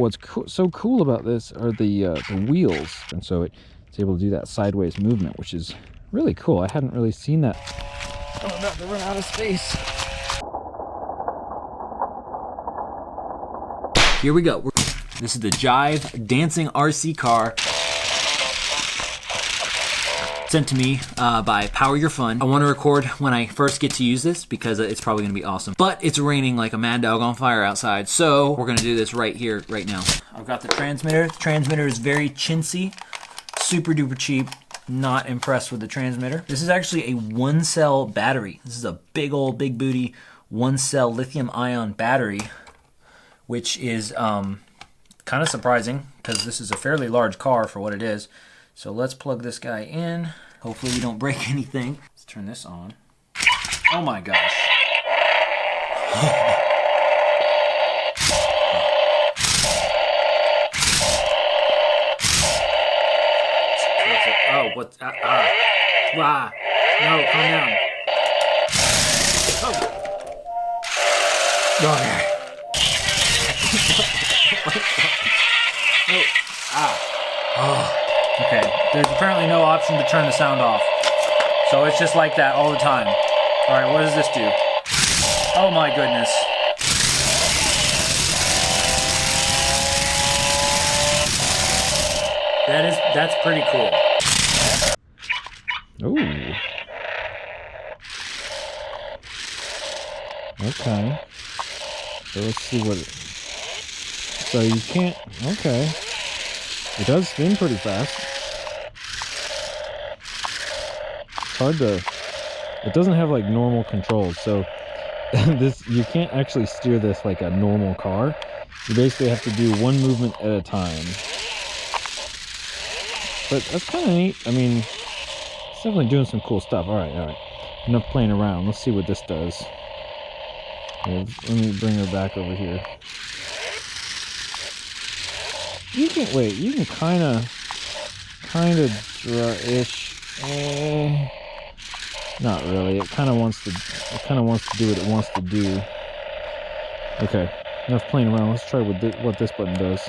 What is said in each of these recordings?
What's so cool about this are the wheels, and so it's able to do that sideways movement, which is really cool. I hadn't really seen that. Oh, I'm about to run out of space. Here we go. This is the Jive Dancing RC Car, sent to me by Power Your Fun. I want to record when I first get to use this because it's probably going to be awesome. But it's raining like a mad dog on fire outside, so we're going to do this right here, right now. I've got the transmitter. The transmitter is very chintzy, super duper cheap. Not impressed with the transmitter. This is actually a 1-cell battery. This is a big old, big booty 1-cell lithium ion battery, which is kind of surprising because this is a fairly large car for what it is. So let's plug this guy in. Hopefully we don't break anything. Let's turn this on. Oh my gosh. Oh, what? No, calm down. Oh. Okay. Okay, there's apparently no option to turn the sound off. So it's just like that all the time. All right, what does this do? Oh my goodness. That's pretty cool. Ooh. Okay. So let's see what so you can't, okay. It does spin pretty fast. It's hard to, it doesn't have like normal controls, so you can't actually steer this like a normal car. You basically have to do one movement at a time. But that's kind of neat. I mean, it's definitely doing some cool stuff. All right. Enough playing around. Let's see what this does. Here, let me bring her back over here. You can kind of draw-ish. Not really. It kind of wants to do what it wants to do. Okay, enough playing around. Let's try what this button does.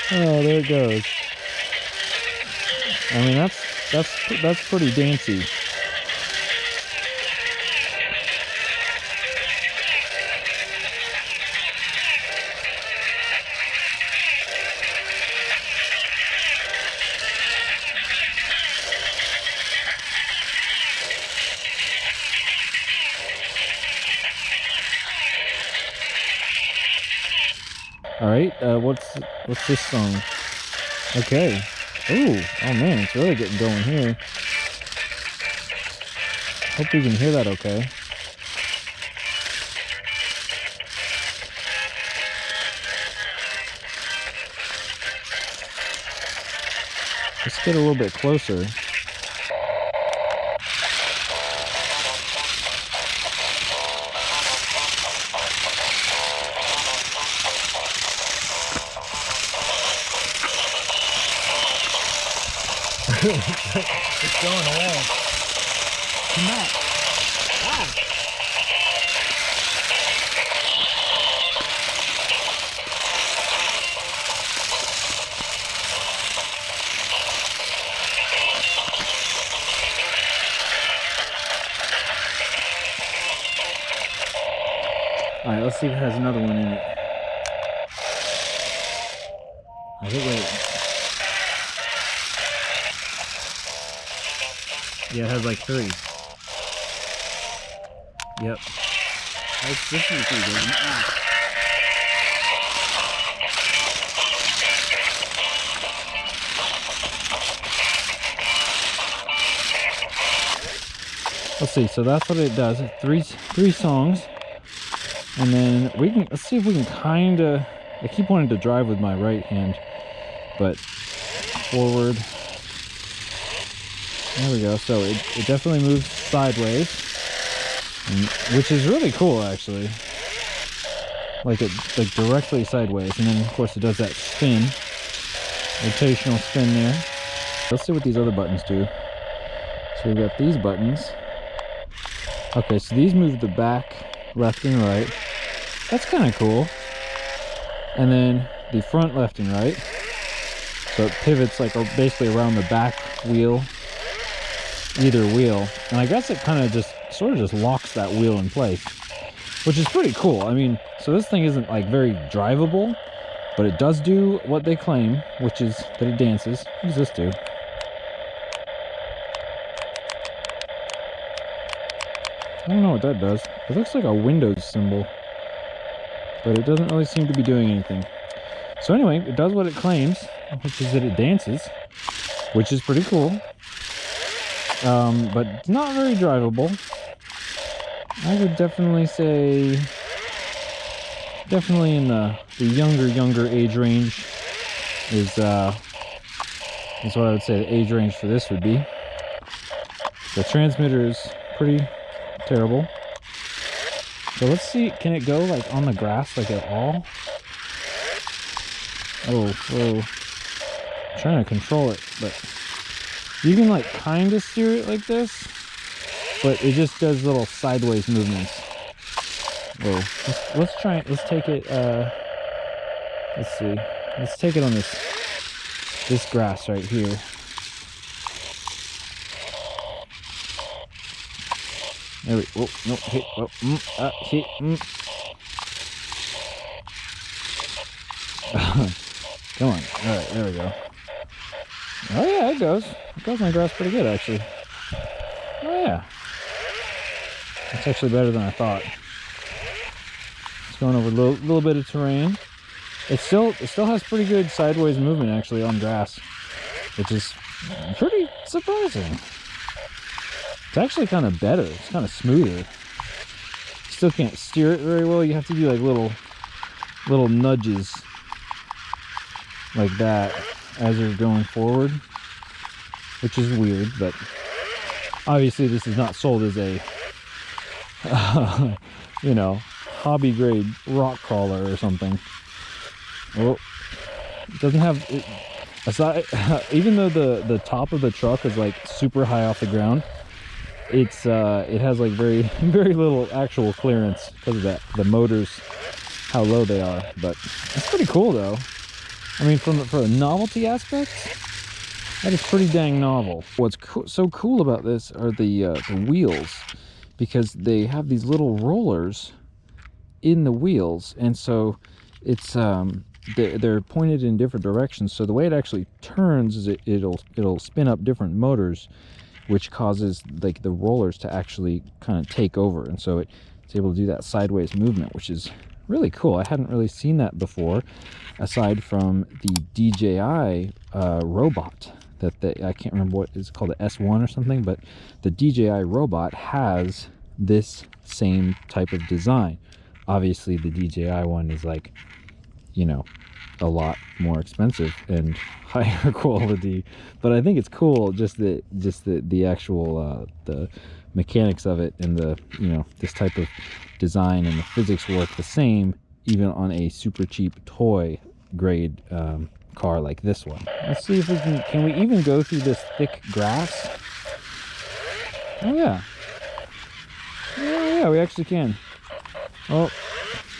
Oh, there it goes. I mean, that's pretty dancey. All right, what's this song? Okay. Ooh, oh man, it's really getting going here. Hope you can hear that okay. Let's get a little bit closer. It's going away. Come back. Wow. All right, let's see if it has another one in it. I think wait. Yeah, it has like 3. Yep. This is pretty good. Let's see. So that's what it does. Three songs, and then let's see if we can kind of. I keep wanting to drive with my right hand, but forward. There we go. So it definitely moves sideways, which is really cool actually. Like directly sideways, and then of course it does that spin. rotational spin there. Let's see what these other buttons do. So we've got these buttons. Okay, so these move the back left and right. That's kind of cool. And then the front left and right. So it pivots like basically around the back wheel, either wheel. And I guess it kind of just sort of just locks that wheel in place, which is pretty cool. I mean, so this thing isn't like very drivable, but it does do what they claim, which is that it dances. What does this do? I don't know what that does. It looks like a Windows symbol, but it doesn't really seem to be doing anything. So anyway, it does what it claims, which is that it dances, which is pretty cool. But it's not very drivable. I would definitely say, definitely in the younger age range is what I would say the age range for this would be. The transmitter is pretty terrible. So let's see, can it go like on the grass like at all? Oh, I'm trying to control it, but you can like kind of steer it like this, but it just does little sideways movements. Whoa, let's try it. Let's take it, let's see. Let's take it on this grass right here. There we go. Oh, no, hit, oh, hit, Come on. Alright, there we go. Oh yeah, it goes. It goes on grass pretty good, actually. Oh yeah. It's actually better than I thought. It's going over a little bit of terrain. It still has pretty good sideways movement, actually, on grass, which is pretty surprising. It's actually kind of better. It's kind of smoother. Still can't steer it very well. You have to do like little nudges like that as you're going forward, which is weird, but obviously this is not sold as a you know, hobby grade rock crawler or something. Well, it doesn't have it, aside, even though the top of the truck is like super high off the ground, it has like very little actual clearance because of that, the motors, how low they are. But it's pretty cool though. I mean, for a novelty aspect, that is pretty dang novel. What's so cool about this are the wheels, because they have these little rollers in the wheels, and so it's they're pointed in different directions. So the way it actually turns is it'll spin up different motors, which causes like the rollers to actually kind of take over, and so it's able to do that sideways movement, which is really cool. I hadn't really seen that before, aside from the DJI robot that I can't remember what it's called, the S1 or something, but the DJI robot has this same type of design. Obviously the DJI one is like, you know, a lot more expensive and higher quality, but I think it's cool just the actual the mechanics of it, and the, you know, this type of design and the physics work the same even on a super cheap toy grade car like this one. Let's see if we can we even go through this thick grass? Oh yeah. Yeah, we actually can. Oh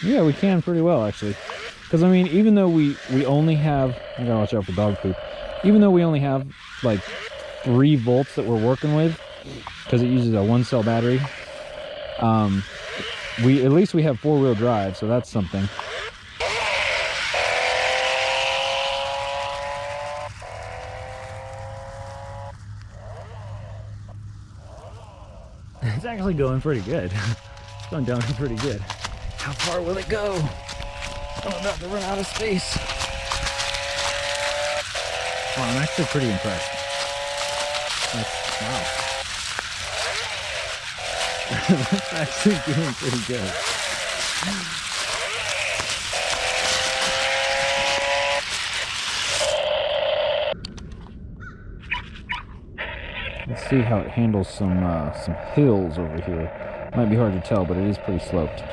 yeah, we can pretty well actually. Because I mean, even though we only have, I gotta watch out for dog poop, even though we only have like 3 volts that we're working with, because it uses a 1-cell battery, at least we have 4-wheel drive, so that's something. It's actually going pretty good. It's going down pretty good. How far will it go? I'm about to run out of space. Well, I'm actually pretty impressed. Wow. That's actually doing pretty good. Let's see how it handles some hills over here. Might be hard to tell, but it is pretty sloped.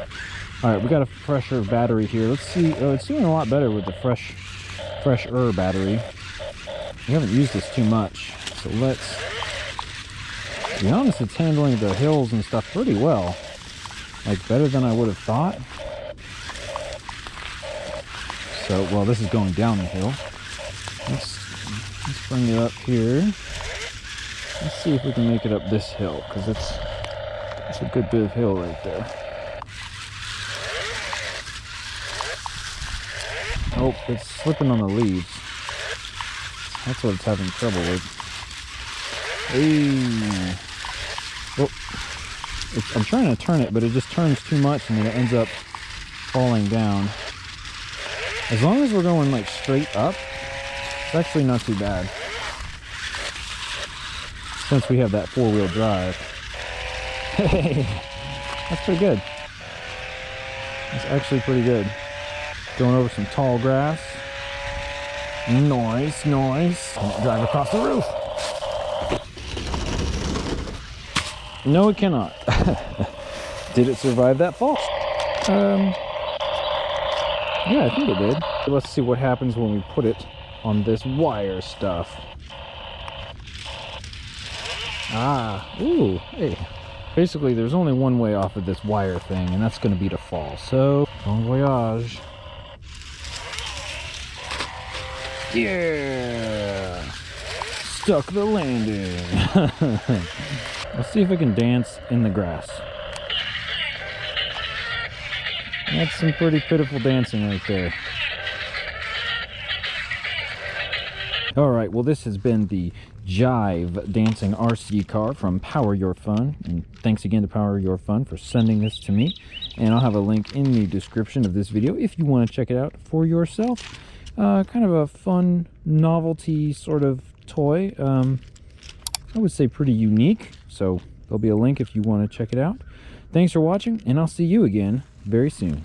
All right, we got a fresher battery here. Let's see. Oh, it's doing a lot better with the fresher battery. We haven't used this too much, so let's, to be honest, it's handling the hills and stuff pretty well. Like, better than I would have thought. So, well, this is going down the hill. Let's bring it up here. Let's see if we can make it up this hill, because it's a good bit of hill right there. Oh, it's slipping on the leaves. That's what it's having trouble with. Hey. Oh, I'm trying to turn it, but it just turns too much and then it ends up falling down. As long as we're going like straight up, it's actually not too bad. Since we have that four-wheel drive. Hey, that's pretty good. That's actually pretty good. Going over some tall grass. Nice, nice. Can't drive across the roof. No, it cannot. Did it survive that fall? Yeah, I think it did. Let's see what happens when we put it on this wire stuff. Ah, ooh, hey. Basically, there's only one way off of this wire thing, and that's going to be to fall. So, bon voyage. Yeah! Stuck the landing. Let's see if we can dance in the grass. That's some pretty pitiful dancing right there. Alright, well, this has been the Jive Dancing RC Car from Power Your Fun, and thanks again to Power Your Fun for sending this to me, and I'll have a link in the description of this video if you want to check it out for yourself. Kind of a fun novelty sort of toy. I would say pretty unique, so there'll be a link if you want to check it out. Thanks for watching, and I'll see you again very soon.